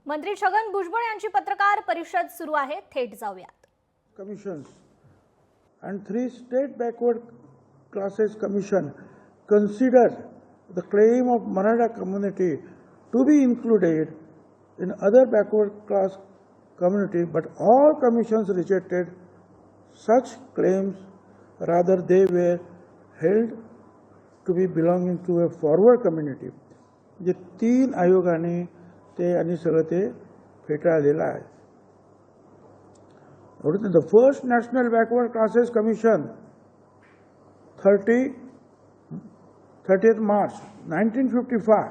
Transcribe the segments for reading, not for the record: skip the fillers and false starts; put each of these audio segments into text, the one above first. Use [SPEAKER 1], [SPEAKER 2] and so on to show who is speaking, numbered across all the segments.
[SPEAKER 1] मंत्री छगन भुजबळ यांची पत्रकार परिषद सुरू आहे. थेट जाऊयात.
[SPEAKER 2] Commissions and 3 state backward classes commission considered the claim of Maratha community to be included in other backward class community, but all commissions rejected such claims. Rather, they were held to be belonging to a forward community. जे 3 आयोगाने ते आणि सगळं ते फेटाळलेलं आहे. The first National Backward Classes Commission, 30th March 1955,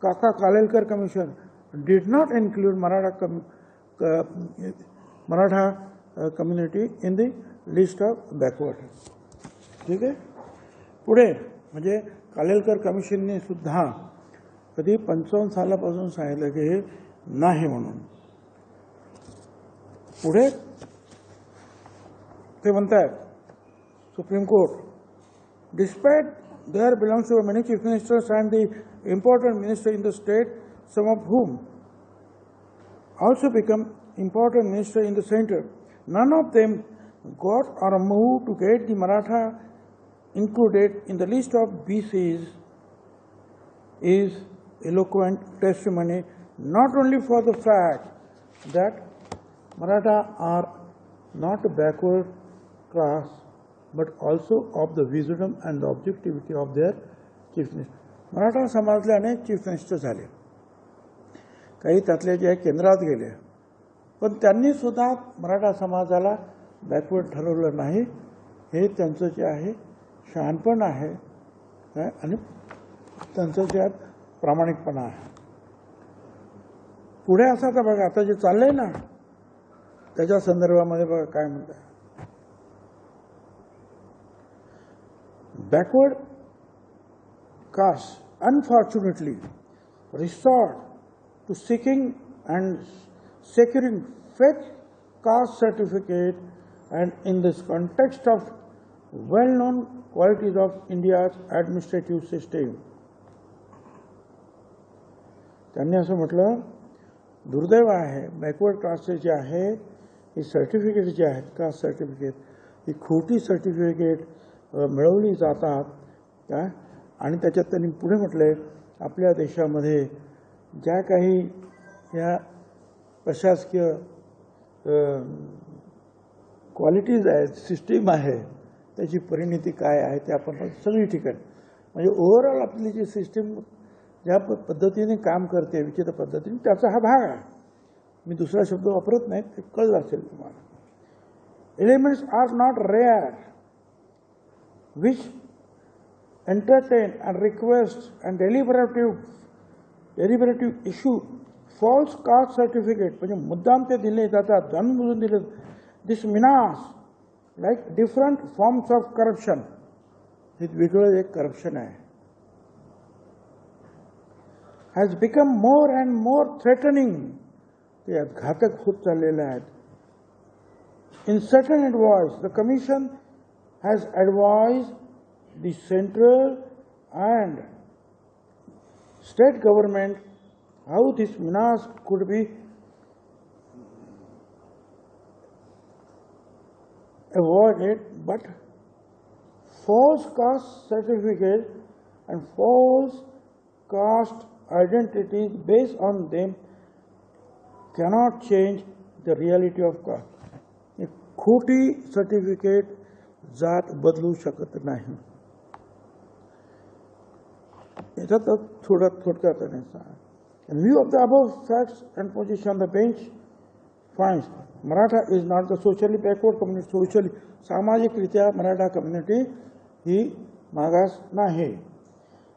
[SPEAKER 2] Kaka Kalelkar Commission did not include Maratha community in the list of backward. ठीक आहे. पुढे म्हणजे कालेलकर कमिशनने सुद्धा कधी 55 सालापासून सांगितलं की हे नाही म्हणून. पुढे ते म्हणतात supreme court, despite their belongs to many chief ministers and the important minister in the state, some of whom also become important minister in the center, none of them got or moved to get the Maratha included in the list of BCs, is eloquent testimony not only for the fact that Maratha are not a backward class, but also of the wisdom and the objectivity of their chief minister. Maratha समाजातले अनेक chief minister झाले, काही त्यातले जे केंद्रात गेले, पण त्यांनी सुद्धा मराठा समाजाला बॅकवर्ड ठरवलं नाही. हे त्यांचं जे आहे शहाणपण आहे आणि त्यांचं जे प्रामाणिकपणा आहे. पुढे असं तर बघा आता जे चाललंय ना त्याच्या संदर्भामध्ये बघा काय म्हणतात. Backward caste unfortunately resort to seeking and securing fake caste certificate, and in this context of well-known qualities of India's administrative system. त्यांनी असं म्हटलं, दुर्दैव आहे बॅकवर्ड क्लासेस जे आहे ही सर्टिफिकेट जे आहेत कास्ट सर्टिफिकेट ही खोटी सर्टिफिकेट मिळवली जातात काय. आणि त्याच्यात त्यांनी पुढे म्हटलंय आपल्या देशामध्ये ज्या काही या प्रशासकीय क्वालिटीज आहेत सिस्टीम आहे त्याची परिणिती काय आहे ते आपण सगळी ठिकाणी म्हणजे ओव्हरऑल आपली जी सिस्टीम ज्या पद्धतीने काम करते विचित्र पद्धतीने त्याचा हा भाग आहे. मी दुसरा शब्द वापरत नाही, ते कळलं असेल तुम्हाला. Elements are not rare which entertain and request and deliberative issue false caste certificate, म्हणजे मुद्दाम ते दिले जातात, जाणून दिले. This menace like different forms of corruption, हे वेगळं एक करप्शन आहे, has become more and more threatening, ते घातक होत चाललेले आहेत. In certain advice, the commission has advised the central and state government how this menace could be avoided, but false caste certificate and false caste identities based on them cannot change the reality of caste. एक खोटी certificate जात बदलू शकत नाही. याच्यात थोडक्यात in view of the above facts and position, the bench finds Maratha is not the socially backward community. Socially सामाजिकरित्या Maratha community ही मागास नाही,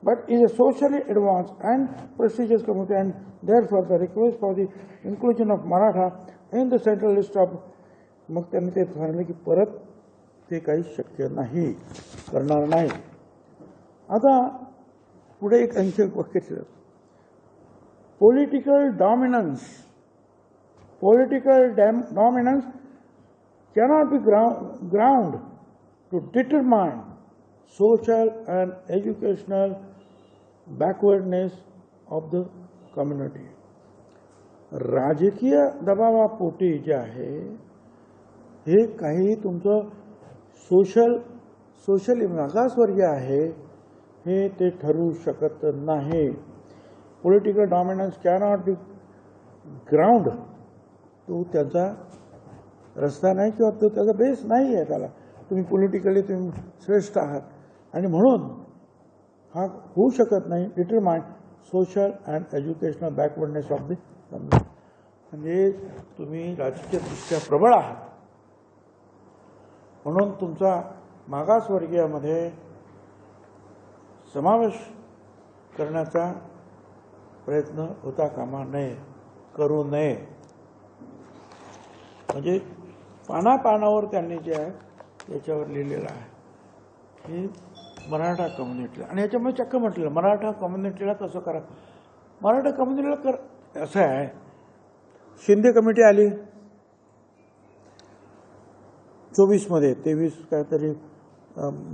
[SPEAKER 2] but is a socially advanced and prestigious community, and therefore the request for the inclusion of Maratha in the central list of. मग त्यांनी ते ठरवलं की परत ते काही शक्य नाही, करणार नाही. आता पुढे एक आणखी वाक्य ठेवलं, political dominance cannot be ground to determine social and educational backwardness of the community. राजकीय दबावापोटी जे आहे हे काही तुमचं सोशली मागासवर्गीय आहे हे ते ठरवू शकत नाही. Political dominance cannot be ground. तो त्याचा रस्ता नाही किंवा तो त्याचा बेस नाही आहे. त्याला तुम्ही पॉलिटिकली तुम्ही श्रेष्ठ आहात आणि म्हणून हा होऊ शकत नाही. Determine social and educational backwardness of the community. म्हणजे तुम्ही राजकीयदृष्ट्या प्रबळ आहात म्हणून तुमचा मागासवर्गीयामध्ये समावेश करण्याचा प्रयत्न होता कामा नये, करू नये. म्हणजे पानापानावर त्यांनी जे आहे याच्यावर लिहिलेलं आहे की मराठा कम्युनिटीला, आणि याच्यामुळे चक्क म्हटलेलं मराठा कम्युनिटीला कसं करा. मराठा कम्युनिटीला कर असं आहे. शिंदे कमिटी आली 24मध्ये, 23 काहीतरी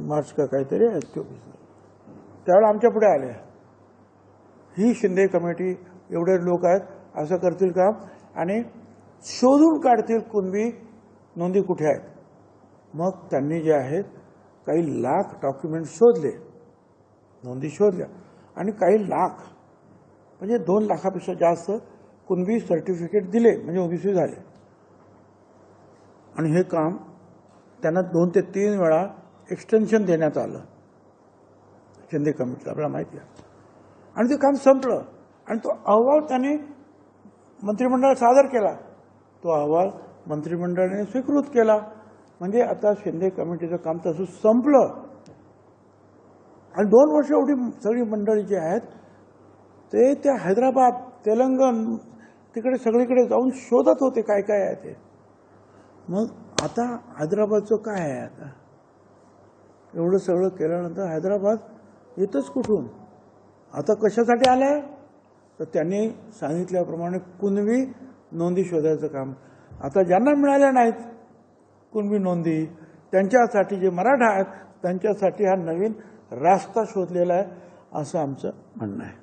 [SPEAKER 2] मार्च का काहीतरी 24. त्यावेळेला आमच्या पुढे आले. ही शिंदे कमिटी एवढे लोक आहेत असं करतील काम आणि शोधून काढतील कुणबी नोंदी कुठे आहेत. मग त्यांनी जे आहेत काही लाख डॉक्युमेंट शोधले, नोंदी शोधल्या आणि काही लाख म्हणजे 2 लाखापेक्षा जास्त कुणबी सर्टिफिकेट दिले म्हणजे ओबीसी झाले. आणि हे काम त्यांना 2 ते 3 वेळा एक्सटेन्शन देण्यात आलं शिंदे कमिटीला, आपल्याला माहिती आहे. आणि ते काम संपलं आणि तो अहवाल त्यांनी मंत्रिमंडळात सादर केला. तो अहवाल मंत्रिमंडळाने स्वीकृत केला. म्हणजे आता शिंदे कमिटीचं काम तसं संपलं. आणि 2 वर्ष एवढी सगळी मंडळी जी आहेत ते त्या हैदराबाद, तेलंगण तिकडे सगळीकडे जाऊन शोधत होते काय काय आहे ते. मग आता हैदराबादचं काय आहे. आता एवढं सगळं केल्यानंतर हैदराबाद येतच कुठून. आता कशासाठी आलंय तर त्यांनी सांगितल्याप्रमाणे कुणबी नोंदी शोधायचं काम. आता ज्यांना मिळाल्या नाहीत कुणबी नोंदी त्यांच्यासाठी जे मराठा आहेत त्यांच्यासाठी हा नवीन रास्ता शोधलेला आहे असं आमचं म्हणणं आहे.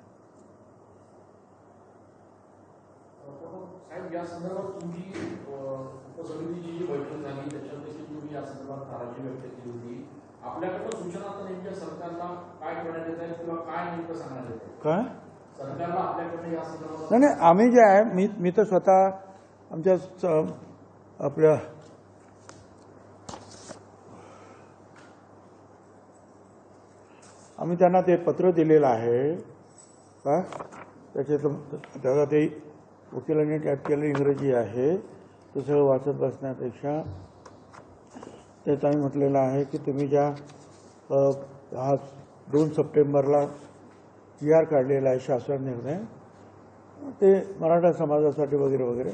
[SPEAKER 3] या संदर्भात तुमची उपसमितीची जी बैठक झाली त्याच्यामध्ये तुम्ही या संदर्भात नाराजी व्यक्त केली होती. आपल्याकडे सूचना तर नेमक्या सरकारला काय करण्यात येत आहेत किंवा काय नेमकं सांगण्यात येत आहे
[SPEAKER 2] काय
[SPEAKER 3] सरकारला आपल्याकडे या संदर्भात?
[SPEAKER 2] नाही, आम्ही जे आहे मी तर स्वतः आमच्या आपल्या आम्ही त्यांना ते पत्र दिलेलं आहे का त्याला ते वकिलांनी टाईप केलं इंग्रजी आहे ते सगळं वाचत बसण्यापेक्षा त्यात आम्ही म्हटलेलं आहे की तुम्ही ज्या हा 2 सप्टेंबरला PR काढलेला आहे शासन निर्णय ते मराठा समाजासाठी वगैरे वगैरे,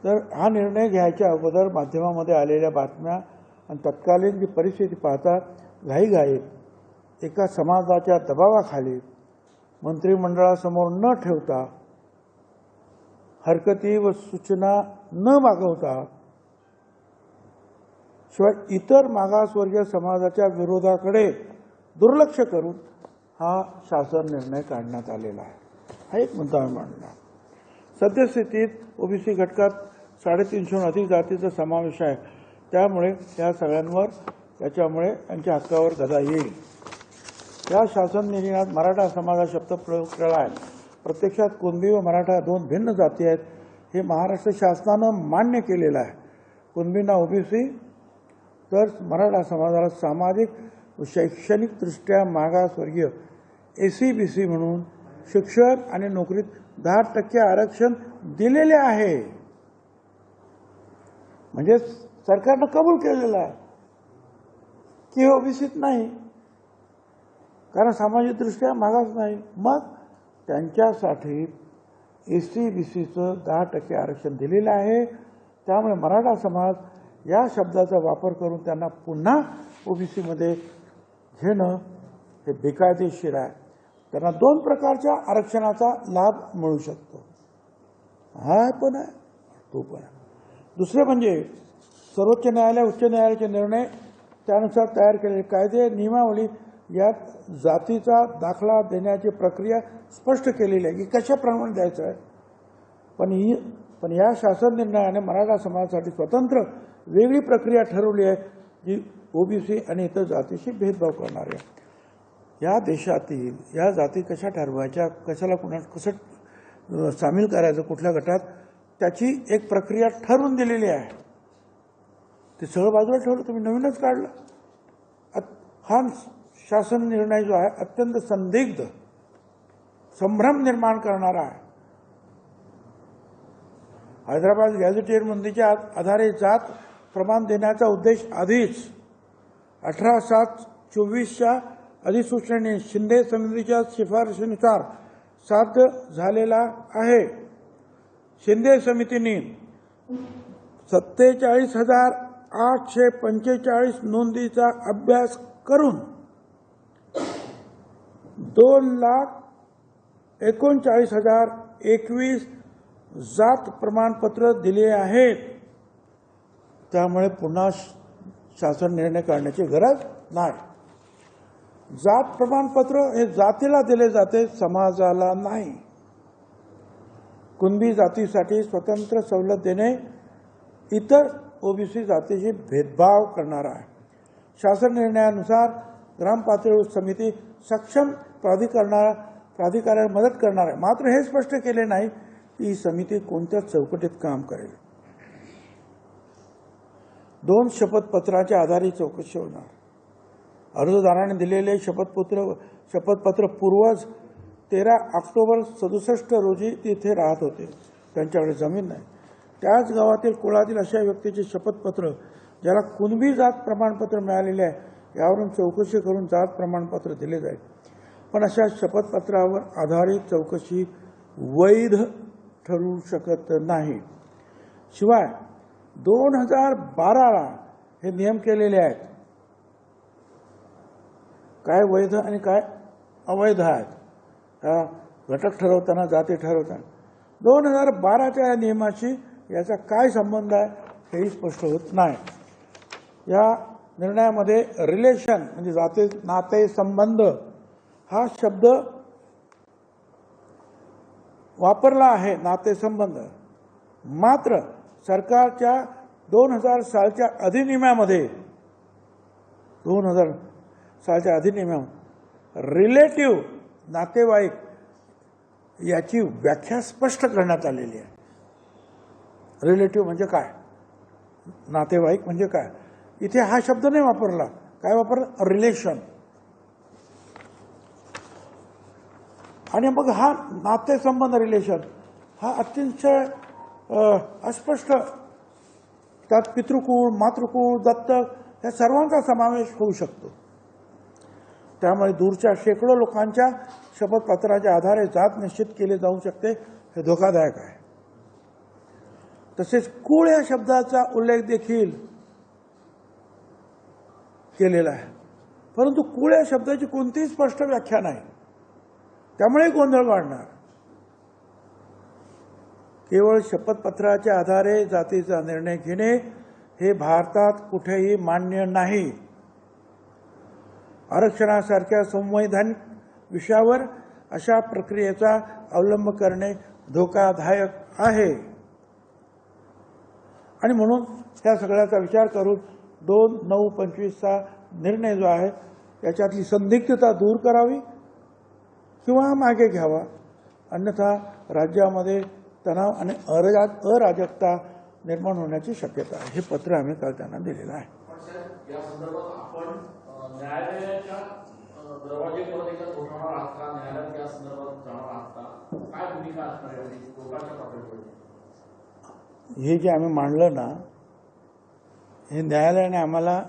[SPEAKER 2] तर हा निर्णय घ्यायच्या अगोदर माध्यमामध्ये आलेल्या बातम्या आणि तत्कालीन जी परिस्थिती पाहता घाईघाईत एका समाजाच्या दबावाखाली मंत्रिमंडळासमोर न ठेवता, हरकती व सूचना न मागवता, शिवाय इतर मागासवर्गीय समाजाच्या विरोधाकडे दुर्लक्ष करून हा शासन निर्णय काढण्यात आलेला आहे. हा एक मुद्दा मी मांडला. सद्यस्थितीत ओबीसी घटकात 350हून अधिक जातीचा समावेश आहे. त्यामुळे या सगळ्यांवर त्याच्यामुळे त्यांच्या हक्कावर गदा येईल. या शासन निर्णयात मराठा समाजा शब्द प्रयोग केला आहे. प्रत्यक्षात कुणबी व मराठा 2 भिन्न जाती आहेत हे महाराष्ट्र शासनानं मान्य केलेलं आहे. कुणबींना ओबीसी तर मराठा समाजाला सामाजिक व शैक्षणिकदृष्ट्या मागासवर्गीय SC/BC म्हणून शिक्षण आणि नोकरीत 10% आरक्षण दिलेले आहे. म्हणजे सरकारनं कबूल केलेलं आहे की हे ओबीसीत नाही कारण सामाजिकदृष्ट्या मागास नाही. मग त्यांच्यासाठी SC/BCचं 10% आरक्षण दिलेलं आहे. त्यामुळे मराठा समाज या शब्दाचा वापर करून त्यांना पुन्हा ओबीसीमध्ये घेणं हे बेकायदेशीर आहे. त्यांना 2 प्रकारच्या आरक्षणाचा लाभ मिळू शकतो. हा पण आहे, तो पण आहे. दुसरे म्हणजे सर्वोच्च न्यायालय, उच्च न्यायालयाचे निर्णय त्यानुसार तयार केलेले कायदे नियमावली यात जातीचा दाखला देण्याची प्रक्रिया स्पष्ट केलेली आहे की कशाप्रमाणे द्यायचं आहे. पण या शासन निर्णयाने मराठा समाजासाठी स्वतंत्र वेगळी प्रक्रिया ठरवली आहे जी ओबीसी आणि इतर जातीशी भेदभाव करणारी आहे. या देशातील या जाती कशा ठरवायच्या, कशाला कसं सामील करायचं कुठल्या गटात, त्याची एक प्रक्रिया ठरवून दिलेली आहे. ते सगळं बाजूला ठेवलं, तुम्ही नवीनच काढलं. हा शासन निर्णय जो आहे अत्यंत संदिग्ध, संभ्रम निर्माण करणारा आहे. हैदराबाद गॅझेटियर नोंदीच्या आधारे जात प्रमाण देण्याचा उद्देश आधीच 18/7/24च्या अधिसूचनेने शिंदे समितीच्या शिफारशीनुसार साध्य झालेला आहे. शिंदे समितीने 47,845 नोंदीचा अभ्यास करून 2,39,021 जात प्रमाणपत्र दिले आहेत. त्यामुळे पुन्हा शासन निर्णय काढण्याची गरज नाही. जात प्रमाणपत्र हे जातीला दिले जाते, समाजाला नाही. कुणबी जातीसाठी स्वतंत्र सवलत देणे इतर ओबीसी जातीशी भेदभाव करणार आहे. शासन निर्णयानुसार ग्रामपातळीवर समिती सक्षम प्राधिकाऱ्याला मदत करणार आहे. मात्र हे स्पष्ट केले नाही की ही समिती कोणत्या चौकटीत काम करेल. 2 शपथपत्राच्या आधारे चौकशी होणार. अर्जदाराने दिलेले शपथपत्र पूर्वज 13 ऑक्टोबर 67 रोजी तिथे राहत होते. त्यांच्याकडे जमीन नाही. त्याच गावातील कुळातील अशा व्यक्तीचे शपथपत्र ज्याला कुणबी जात प्रमाणपत्र मिळालेले आहे यावरून चौकशी करून जात प्रमाणपत्र दिले जाईल. पण अशा शपथपत्रावर आधारित चौकशी वैध ठरू शकत नाही. शिवाय 2012ला हे नियम केलेले आहेत. काय वैध आणि काय अवैध आहेत, घटक ठरवताना, जाती ठरवताना 2012च्या या नियमाशी याचा काय संबंध आहे हेही स्पष्ट होत नाही. या निर्णयामध्ये रिलेशन म्हणजे जाती, नाते, संबंध हा शब्द वापरला आहे, नाते संबंध. मात्र सरकारच्या 2000 सालच्या अधिनियमामध्ये 2000 सालच्या अधिनियमात रिलेटिव्ह नातेवाईक याची व्याख्या स्पष्ट करण्यात आलेली आहे. रिलेटिव्ह म्हणजे काय, नातेवाईक म्हणजे काय, इथे हा शब्द नाही वापरला. काय वापरला, रिलेशन. आणि मग हा नातेसंबंध रिलेशन हा अतिशय अस्पष्ट, त्यात पितृकुळ, मातृकुळ, दत्तक या सर्वांचा समावेश होऊ शकतो. त्यामुळे दूरच्या शेकडो लोकांच्या शपथपत्राच्या आधारे जात निश्चित केले जाऊ शकते, हे धोकादायक आहे. तसेच कुळ या शब्दाचा उल्लेख देखील केलेला आहे. परंतु कुळ या शब्दाची कोणतीही स्पष्ट व्याख्या नाही. त्यामुळे गोंधळ वाढणार. केवळ शपथपत्राच्या आधारे जातीचा निर्णय घेणे हे भारतात कुठेही मान्य नाही. आरक्षणासारख्या संवैधानिक विषयावर अशा प्रक्रियेचा अवलंब करणे धोकादायक आहे. आणि म्हणून त्या सगळ्याचा विचार करून 2/9/25चा निर्णय जो आहे याच्यातली संदिग्धता दूर करावी किंवा मागे घ्यावा. अन्यथा राज्यामध्ये तणाव आणि अराजकता निर्माण होण्याची शक्यता आहे. हे पत्र आम्ही काल त्यांना दिलेलं आहे.
[SPEAKER 3] या संदर्भात आपण न्यायालयाच्या दरवाजे परत एकदा ठोठावणार आहात का, न्यायालयात या संदर्भात जाणार आहात का, काय भूमिका असणार आहे कोर्टाच्या पातळीवर?
[SPEAKER 2] हे जे आम्ही मांडलं ना, हे न्यायालयाने आम्हाला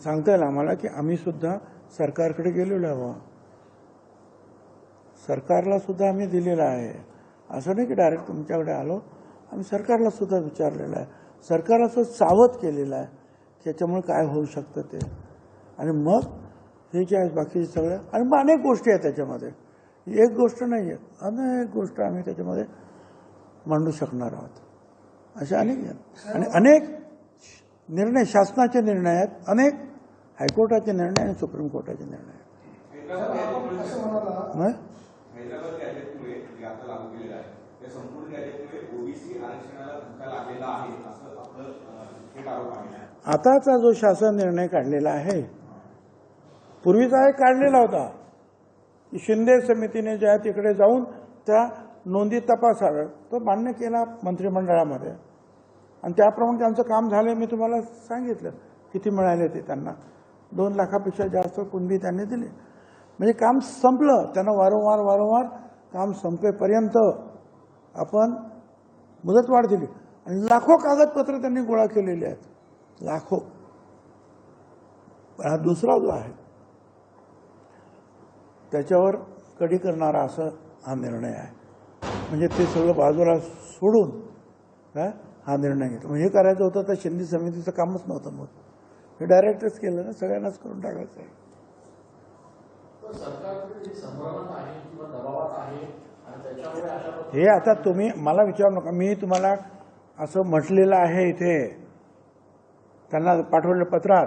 [SPEAKER 2] सांगता येईल आम्हाला की आम्ही सुद्धा सरकारकडे गेलेलो आहोत. सरकारला सुद्धा आम्ही दिलेलं आहे. असं नाही की डायरेक्ट तुमच्याकडे आलो. आम्ही सरकारला सुद्धा विचारलेलं आहे. सरकारला सुद्धा सावध केलेलं आहे की याच्यामुळे काय होऊ शकतं ते. आणि मग हे जे आहे बाकीचे सगळं, आणि मग अनेक गोष्टी आहेत त्याच्यामध्ये. एक गोष्ट नाही आहे, अनेक गोष्ट आम्ही त्याच्यामध्ये मांडू शकणार आहोत. अशा अनेक आहेत. आणि अनेक निर्णय शासनाचे निर्णय आहेत, अनेक हायकोर्टाचे निर्णय आणि सुप्रीम कोर्टाचे निर्णय. नाही?
[SPEAKER 4] हैदराबाद गॅजेटमुळे जे आता लागू केलेलं आहे त्या संपूर्ण गॅजेटमुळे ओबीसी आरक्षणाला धक्का लागलेला आहे असं आपलं थेट आरोप आहे.
[SPEAKER 2] आताचा जो शासन निर्णय काढलेला आहे, पूर्वीचा एक काढलेला होता की शिंदे समितीने ज्या तिकडे जाऊन त्या नोंदी तपासाव्या, तो मान्य केला मंत्रिमंडळामध्ये आणि त्याप्रमाणे त्यांचं काम झालं. मी तुम्हाला सांगितलं किती मिळाले ते त्यांना. 2 लाखापेक्षा जास्त कुणबी त्यांनी दिले. म्हणजे काम संपलं. त्यांना वारंवार काम संपेपर्यंत आपण मुदतवाढ दिली आणि लाखो कागदपत्र त्यांनी गोळा केलेली आहेत, लाखो. हा दुसरा जो आहे त्याच्यावर कडी करणारा असं हा निर्णय आहे. म्हणजे ते सगळं बाजूला सोडून हा निर्णय घेतला. म्हणजे हे करायचं होतं तर शिंदे समितीचं कामच नव्हतं. मग हे डायरेक्टच केलं ना, सगळ्यांनाच करून टाकायचं आहे. हे आता तुम्ही मला विचारू नका. मी तुम्हाला असं म्हटलेलं आहे इथे, त्यांना पाठवलेल्या पत्रात,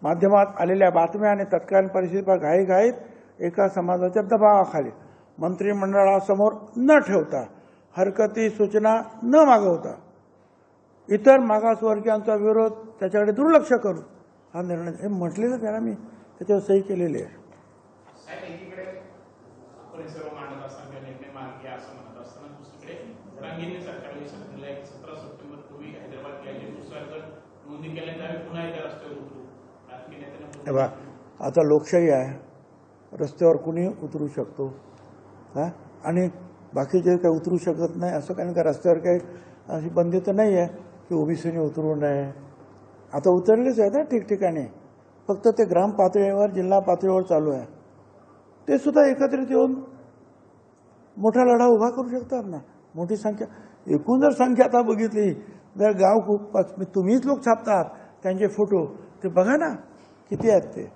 [SPEAKER 2] माध्यमात आलेल्या बातम्या आणि तत्कालीन परिस्थितीवर घाईघाईत एका समाजाच्या दबावाखाली मंत्रिमंडळासमोर न ठेवता, हरकती सूचना न मागवता, इतर मागासवर्गीयांचा विरोध त्याच्याकडे दुर्लक्ष करून हा निर्णय, हे म्हटलेलं त्याला मी त्याच्यावर सही केलेली आहे.
[SPEAKER 5] एकीकडे आपण सर्व मांडत असताना निर्णय मार्गी असं म्हणत असताना दुसरीकडे जरांगीने सरकारने सांगितलं 17 सप्टेंबर पूर्वी हैदराबाद गॅजेटनुसार जर नोंदी केल्यानंतर पुन्हा एकदा रस्त्यावर उतरू. राजकीय नेत्यांना
[SPEAKER 2] आता लोकशाही आहे, रस्त्यावर कुणी उतरू शकतो आणि बाकीचे काही उतरू शकत नाही असं काही. का रस्त्यावर काही अशी बंदी तर नाही आहे की ओबीसीने उतरू नये. आता उतरलेच आहे ना ठिकठिकाणी, फक्त ते ग्राम पातळीवर, जिल्हा पातळीवर चालू आहे. ते सुद्धा एकत्रित येऊन मोठा लढा उभा करू शकतात ना. मोठी संख्या, एकूण जर संख्या आता बघितली, जर गाव खूप, तुम्हीच लोक छापतात त्यांचे फोटो, ते बघा ना किती आहेत ते.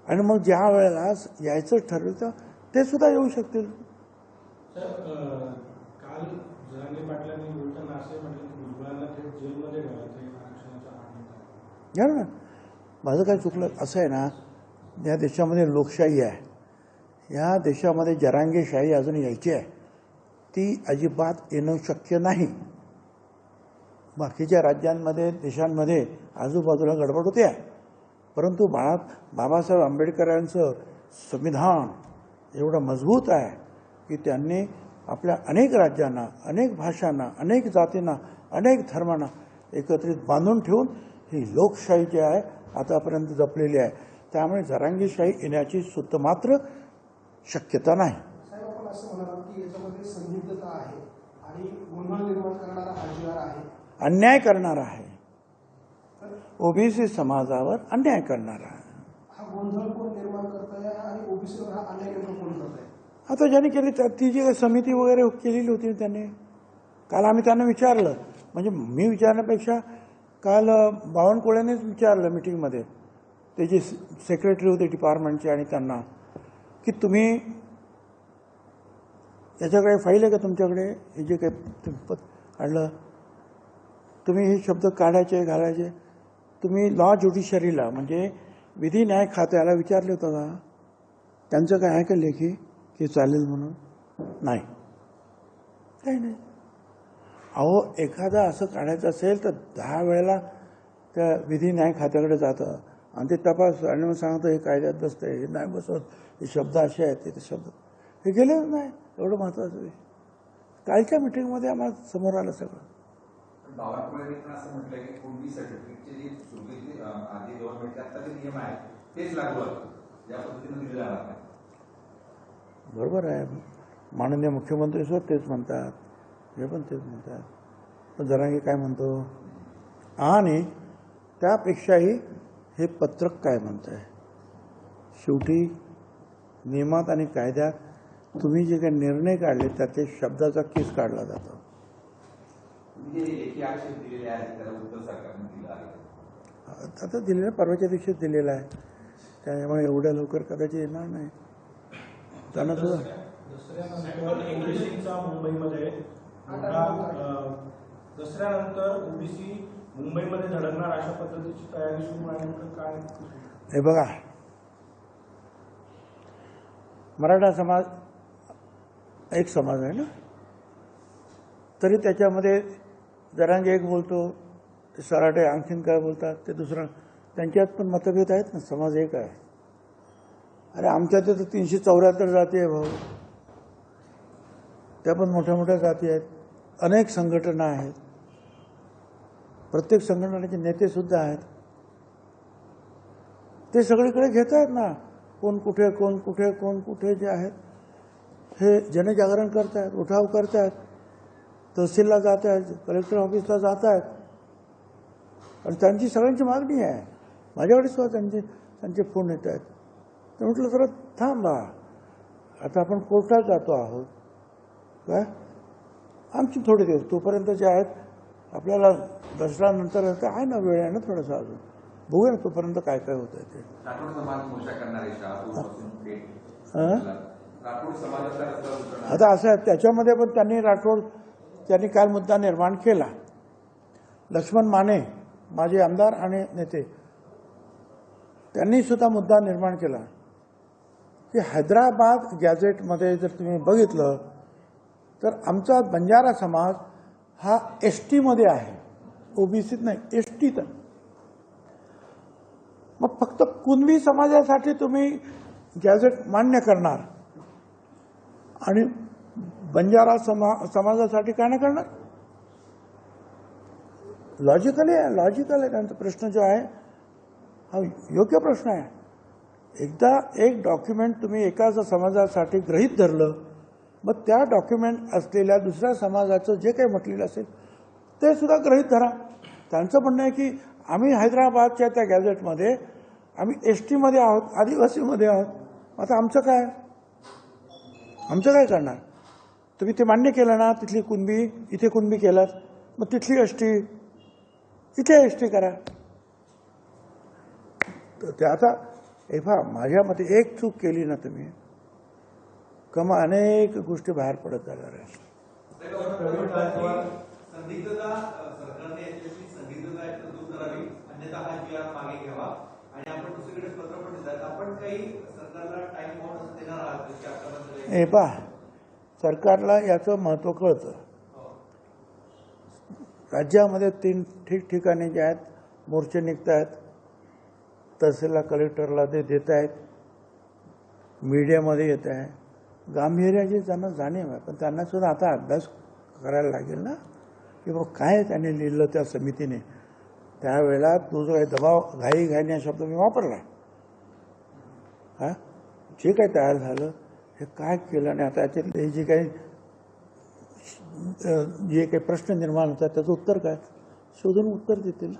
[SPEAKER 2] आणि मग ज्या वेळेला यायचं ठरवतं ते सुद्धा येऊ शकतील.
[SPEAKER 6] सर, काल जरांगे पाटलांनी बोलताना असे म्हटलं की भुजबळांना थेट जेलमध्ये घालायचं आरक्षणाचा मागणी.
[SPEAKER 2] घ्या ना, माझं काय चुकलं असं आहे ना, या देशामध्ये लोकशाही आहे, या देशामध्ये जरांगेशाही अजून यायची आहे, ती अजिबात येणं शक्य नाही. बाकीच्या राज्यांमध्ये, देशांमध्ये आजूबाजूला गडबड होते आहे, परंतु बाबासाहेब आंबेडकरांचं संविधान एवढं मजबूत आहे की त्यांनी आपल्या अनेक राज्यांना, अनेक भाषांना, अनेक जातींना, अनेक धर्मांना एकत्रित बांधून ठेवून ही लोकशाही जी आहे आतापर्यंत जपलेली आहे. त्यामुळे जरांगीशाही येण्याची सुद्धा मात्र शक्यता नाही.
[SPEAKER 7] साहेब, आपण असं म्हणाल की याच्यामध्ये संदिग्धता आहे आणि गोंधळ निर्माण करणारा हाजीर आहे,
[SPEAKER 2] अन्याय करणारा आहे, ओबीसी समाजावर अन्याय करणारा आहे.
[SPEAKER 7] हा गोंधळ कोण निर्माण करत आहे आणि ओबीसीवर हा अन्याय नेमका कोण करत आहे?
[SPEAKER 2] आता ज्यांनी केली ती जी समिती वगैरे केलेली होती त्यांनी, काल आम्ही त्यांना विचारलं, म्हणजे मी विचारण्यापेक्षा काल बावनकुळेनेच विचारलं मिटिंगमध्ये, ते जे सेक्रेटरी होते डिपार्टमेंटचे, आणि त्यांना की तुम्ही याच्याकडे फाईल आहे का तुमच्याकडे, हे जे काही काढलं, तुम्ही हे शब्द काढायचे घालायचे, तुम्ही लॉ ज्युडिशरीला म्हणजे विधी न्याय खात्याला विचारले होतं का, त्यांचं काय आहे का लेखी की चालेल म्हणून? नाही, काही नाही. अहो, एखादा असं काढायचं असेल तर 10 वेळेला त्या विधी न्याय खात्याकडे जातं आणि ते तपास आणि मग सांगतं हे कायद्यात बसतंय, हे नाही बसत, हे शब्द असे आहेत, ते शब्द हे गेलेच नाही. एवढं महत्त्वाचं विषय कालच्या मिटिंगमध्ये आम्हाला समोर आलं सगळं.
[SPEAKER 4] बावनकुळेंनी पण असं म्हटलं की पूर्वी सर्टिफिकेटचे जे सुरुवातीचे आधी गव्हर्नमेंटचे आता जे नियम आहेत तेच लागू आहेत, या पद्धतीने दिले जाणार नाही.
[SPEAKER 2] बरोबर आहे, माननीय मुख्यमंत्री सुद्धा तेच म्हणतात, हे पण तेच म्हणतात. पण जरांगे काय म्हणतो, आणि त्यापेक्षाही हे पत्रक काय म्हणत आहे, शेवटी नियमात आणि कायद्यात तुम्ही जे काही निर्णय काढले त्याचे शब्दाचा केस काढला जातो.
[SPEAKER 4] लेखी आक्षेप दिलेले आहेत त्याला उत्तर सरकारने दिलं आहे.
[SPEAKER 2] आता दिलेलं परवाच्या दिवशीच दिलेलं आहे, त्यामुळे एवढ्या लवकर कदाचित येणार नाही. त्यांना सुद्धा
[SPEAKER 6] दसऱ्यानंतर ओबीसीचा मुंबईमध्ये दसऱ्यानंतर ओबीसी मुंबईमध्ये धडकणार अशा पद्धतीची तयारी सुरू आहे का काय?
[SPEAKER 2] हे बघा, मराठा समाज एक समाज आहे ना, तरी त्याच्यामध्ये जरांगे एक बोलतो, ते सराटे आणखीन काय बोलतात, ते दुसरं, त्यांच्यात पण मतभेद आहेत ना. समाज एक आहे. अरे आमच्या तिथं 374 जाती आहे भाऊ, त्या पण मोठ्या मोठ्या जाती आहेत. अनेक संघटना आहेत, प्रत्येक संघटनेचे नेते सुद्धा आहेत. ते सगळीकडे घेत आहेत ना, कोण कुठे कोण कुठे कोण कुठे जे आहेत हे जनजागरण करतायत, उठाव करतायत, तहसीलला जात आहेत, कलेक्टर ऑफिसला जात आहेत. आणि त्यांची सगळ्यांची मागणी आहे. माझ्याकडे सुद्धा त्यांचे फोन येत आहेत. तर म्हटलं जरा थांबा, आता आपण कोर्टात जातो आहोत काय, आमची थोडे दिवस तोपर्यंत जे आहेत आपल्याला दसऱ्यानंतर आहे ना, वेळ आहे ना थोडंसं अजून, बघूया ना तोपर्यंत काय काय होत आहे ते.
[SPEAKER 4] राठोड समाज मोर्चा करणारे शहापूरपासून थेट
[SPEAKER 2] हं?
[SPEAKER 4] राठोड समाजाचा रस्ता उतरणार.
[SPEAKER 2] आता असं आहे, त्याच्यामध्ये पण त्यांनी काल मुद्दा निर्माण केला. लक्ष्मण माने माझे आमदार आणि नेते, त्यांनी सुद्धा मुद्दा निर्माण केला की हैदराबाद गॅझेटमध्ये जर तुम्ही बघितलं तर आमचा बंजारा समाज हा ST मध्ये आहे, OBCत नाही, STत आहे. मग फक्त कुणबी समाजासाठी तुम्ही गॅझेट मान्य करणार आणि बंजारा समाजासाठी काय नाही करणार? लॉजिकल आहे त्यांचा प्रश्न जो आहे हा योग्य प्रश्न आहे. एकदा एक डॉक्युमेंट तुम्ही एकाच समाजासाठी गृहीत धरलं, मग त्या डॉक्युमेंट असलेल्या दुसऱ्या समाजाचं जे काही म्हटलेलं असेल ते सुद्धा गृहीत धरा. त्यांचं म्हणणं आहे की आम्ही हैदराबादच्या त्या गॅझेटमध्ये आम्ही ST मध्ये आहोत, आदिवासीमध्ये आहोत, आता आमचं काय करणार? तुम्ही ते मान्य केलं ना, तिथली कुणबी इथे कुणबी केलात, मग तिथली ST इथे ST करा. तर ते आता माझ्या मते एक चूक केली ना तुम्ही, कमा अनेक गोष्टी बाहेर पडत जाणार आहे.
[SPEAKER 4] संदिग्धता सरकारने याच्याशी संदिग्धता दूर करावी, अन्यथा हा GR मागे घ्यावा. आणि आपण दुसरीकडे पत्र पण देतात, आपण काही सरकारला टाइम बाउंड असं देणार आहात की आपल्याला
[SPEAKER 2] सरकारला याचं महत्त्व कळतं. राज्यामध्ये 3 ठिकठिकाणी जे आहेत मोर्चे निघत आहेत, तहसीलला कलेक्टरला ते देत आहेत, मीडियामध्ये येत आहे, गांभीर्याची त्यांना जाणीव आहे. पण त्यांना सुद्धा आता अभ्यास करायला लागेल ना की बाबा काय त्यांनी लिहिलं त्या समितीने. त्यावेळेला तो जो काही दबाव घाईघाईने हा शब्द मी वापरला, जे काही तयार झालं हे काय केलं आणि आता याच्यातले जे काही प्रश्न निर्माण होतात त्याचं उत्तर काय, शोधून उत्तर देतील.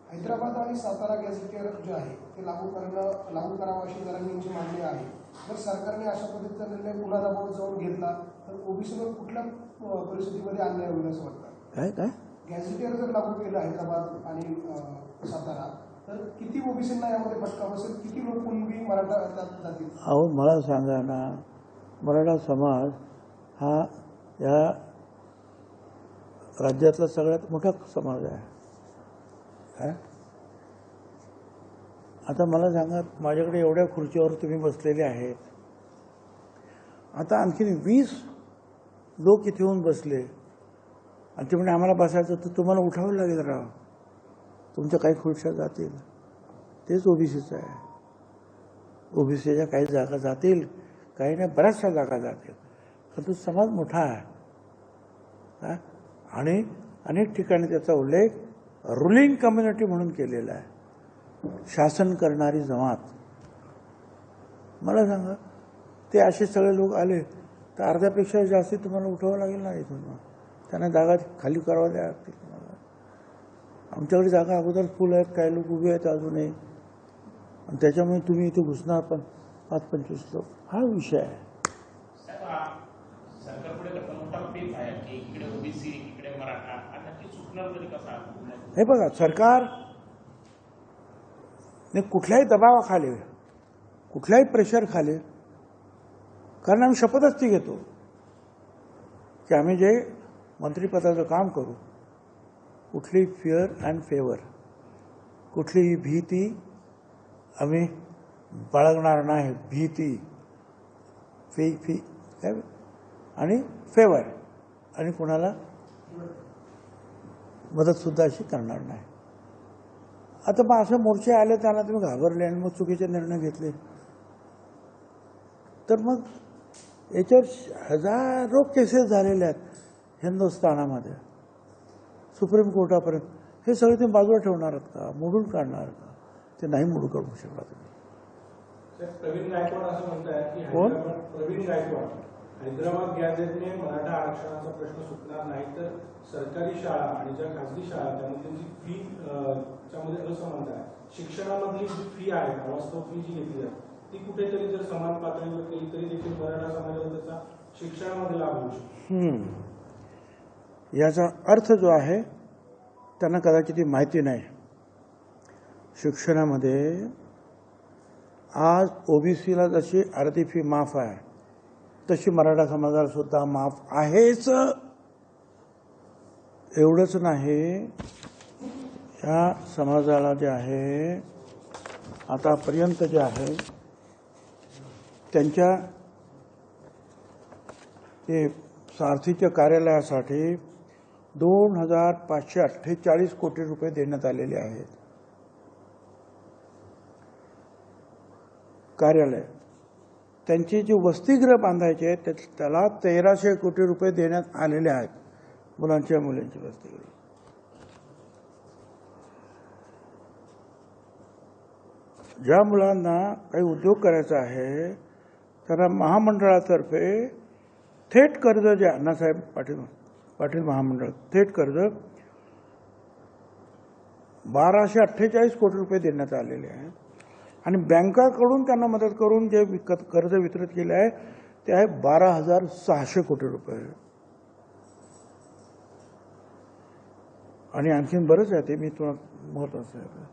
[SPEAKER 7] हैदराबाद आणि सातारा गॅझेटियर जे आहे ते लागू करावं अशी जरांगींची मागणी आहे. जर सरकारने अशा पद्धतीचा निर्णय पुन्हा दबाव जाऊन घेतला तर ओबीसीवर कुठल्या परिस्थितीमध्ये अन्याय होईल असं वाटतं?
[SPEAKER 2] काय
[SPEAKER 7] गॅझेटियर जर लागू केलं हैदराबाद आणि सातारा तर किती ओबीसींना यामध्ये फटका बसेल, किती लोक कुणबी मराठा जातील?
[SPEAKER 2] अहो मला सांगा ना, मराठा समाज हा या राज्यातला सगळ्यात मोठा समाज आहे. आता मला सांगा, माझ्याकडे एवढ्या खुर्चीवर तुम्ही बसलेले आहेत, आता आणखीन 20 लोक इथे येऊन बसले आणि ते म्हणजे आम्हाला बसायचं तर तुम्हाला उठावं लागेल राव, तुमच्या काही खुर्च्या जातील. तेच ओबीसीचं आहे. ओबीसीच्या काही जागा जातील, काही नाही, बऱ्याचशा जागा जातील. पण तो समाज मोठा आहे आणि अनेक ठिकाणी त्याचा उल्लेख रुलिंग कम्युनिटी म्हणून केलेला आहे, शासन करणारी जमात. मला सांगा, ते असे सगळे लोक आले तर अर्ध्यापेक्षा जास्ती तुम्हाला उठावं लागेल ना इथून. त्यांना जागा खाली करावं लागतील तुम्हाला. आमच्याकडे जागा अगोदर फुल आहेत, काही लोक उभे आहेत अजूनही, आणि त्याच्यामुळे तुम्ही इथे घुसणार पण 5-25 लोक. हा विषय आहे.
[SPEAKER 5] सरकारपुढे मोठा पेच आहे की इकडे ओबीसी इकडे मराठा, आता ते चुकणार तरी कसा?
[SPEAKER 2] हे बघा, सरकार कुठल्याही दबावाखाली, कुठल्याही प्रेशर खाली, कारण आम्ही शपथच ती घेतो की आम्ही जे मंत्रिपदाचं काम करू कुठली फिअर अँड फेवर, कुठलीही भीती आम्ही बाळगणार नाही. भीती काय आणि फेवर, आणि कोणाला मदतसुद्धा अशी करणार नाही. आता मग असे मोर्चे आले, त्यांना तुम्ही घाबरले आणि मग चुकीचे निर्णय घेतले, तर मग याच्यावर हजारो केसेस झालेले आहेत हिंदुस्थानामध्ये सुप्रीम कोर्टापर्यंत. हे सगळे तुम्ही बाजूला ठेवणार आहात का, मोडून काढणार का? ते नाही मोडू करू शकता तुम्ही.
[SPEAKER 6] प्रवीण गायकवाड असं म्हणतात की
[SPEAKER 2] कोण?
[SPEAKER 6] प्रवीण गायकवाड, हैदराबाद गॅझेटने मराठा आरक्षणाचा प्रश्न सुटणार नाही, तर सरकारी शाळा आणि ज्या खासगी शाळा त्यामध्ये त्यांची फी त्यामध्ये असमानता आहे. शिक्षणामधली जी फी आहे, अवास्तव फी जी घेतली जाते ती कुठेतरी जर समान पातळीवर केली तरी देखील मराठा समाजाला त्याचा शिक्षणामध्ये लाभ होऊ शकतो.
[SPEAKER 2] याचा अर्थ जो आहे त्यांना कदाचित ती माहिती नाही. शिक्षणामध्ये आज ओबीसीला जशी अर्धी फी माफ आहे तशी मराठा समाजाला सुद्धा माफ आहेच. एवढंच नाही, या समाजाला जे आहे आतापर्यंत जे आहे त्यांच्या ते सारथीच्या कार्यालयासाठी 2,548 कोटी रुपये देण्यात आलेले आहेत. कार्यालय त्यांची जी वसतिगृह बांधायचे आहेत त्याला 1,300 कोटी रुपये देण्यात आलेले आहेत. मुलांच्या मुलींची वसतिगृह. ज्या मुलांना काही उद्योग करायचा आहे त्यांना महामंडळातर्फे थेट कर्ज, जे अण्णासाहेब पाटील महामंडळ थेट कर्ज 1,248 कोटी रुपये देण्यात आलेले आहे. आणि बँकाकडून त्यांना मदत करून जे कर्ज वितरित केले आहे ते आहे 12,600 कोटी रुपये. आणि आणखीन बरंच आहे, ते मी तुम्हाला महत्वाचं आहे.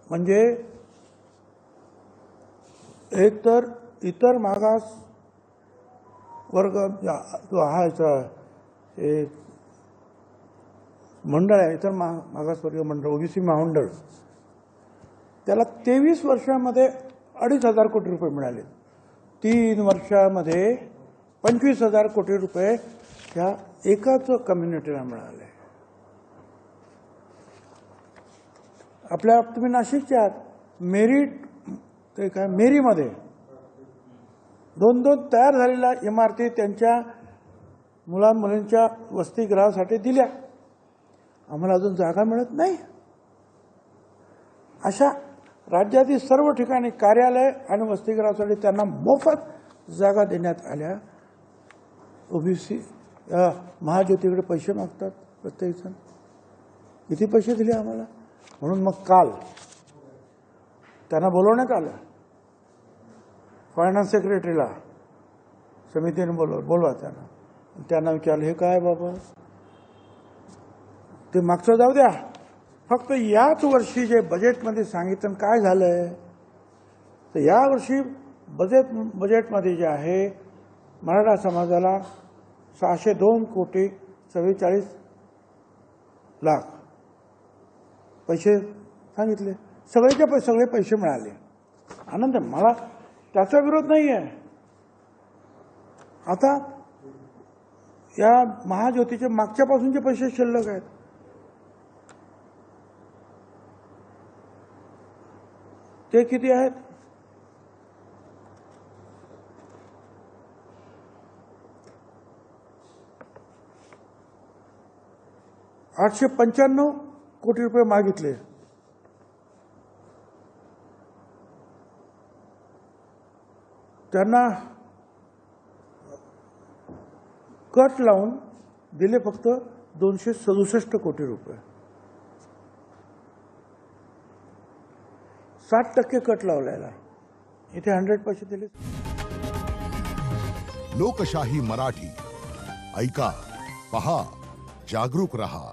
[SPEAKER 2] म्हणजे एक तर इतर मागास वर्ग जो हा याचा मंडळ आहे, इतर मागासवर्गीय मंडळ, ओबीसी महामंडळ, त्याला 23 वर्षामध्ये 2,500 कोटी रुपये मिळाले. 3 वर्षामध्ये 25,000 कोटी रुपये ह्या एकाच कम्युनिटीला मिळाले. आपल्या तुम्ही नाशिकच्या आहात, ते काय मेरीमध्ये 2 तयार झालेल्या इमारती त्यांच्या मुलांच्या वसतिगृहासाठी दिल्या. आम्हाला अजून जागा मिळत नाही. अशा राज्यातील सर्व ठिकाणी कार्यालय आणि वसतिगृहासाठी त्यांना मोफत जागा देण्यात आल्या. ओबीसी महाज्योतीकडे पैसे मागतात प्रत्येकजण. किती पैसे दिले आम्हाला? म्हणून मग काल त्यांना बोलवण्यात आलं, फायनान्स सेक्रेटरीला समितीने बोलवा त्यांना विचारलं, हे काय बाबा, ते मागचं जाऊ द्या, फक्त याच वर्षी जे बजेटमध्ये सांगितलं काय झालंय, तर यावर्षी बजेटमध्ये जे आहे मराठा समाजाला 602 कोटी 44 लाख पैसे सांगितले. सगळे पैसे मिळाले. आनंद, मला त्याचा विरोध नाही आहे. आता या महाज्योतीचे मागच्यापासूनचे पैसे शिल्लक आहेत. ते किती आहेत? $895 कोटी रुपये मागितले. त्यांना कट लावून दिले फक्त 267 कोटी रुपये. 60% कट लावलेला. इथे 100% दिले.
[SPEAKER 8] लोकशाही मराठी ऐका, पहा, जागरूक रहा.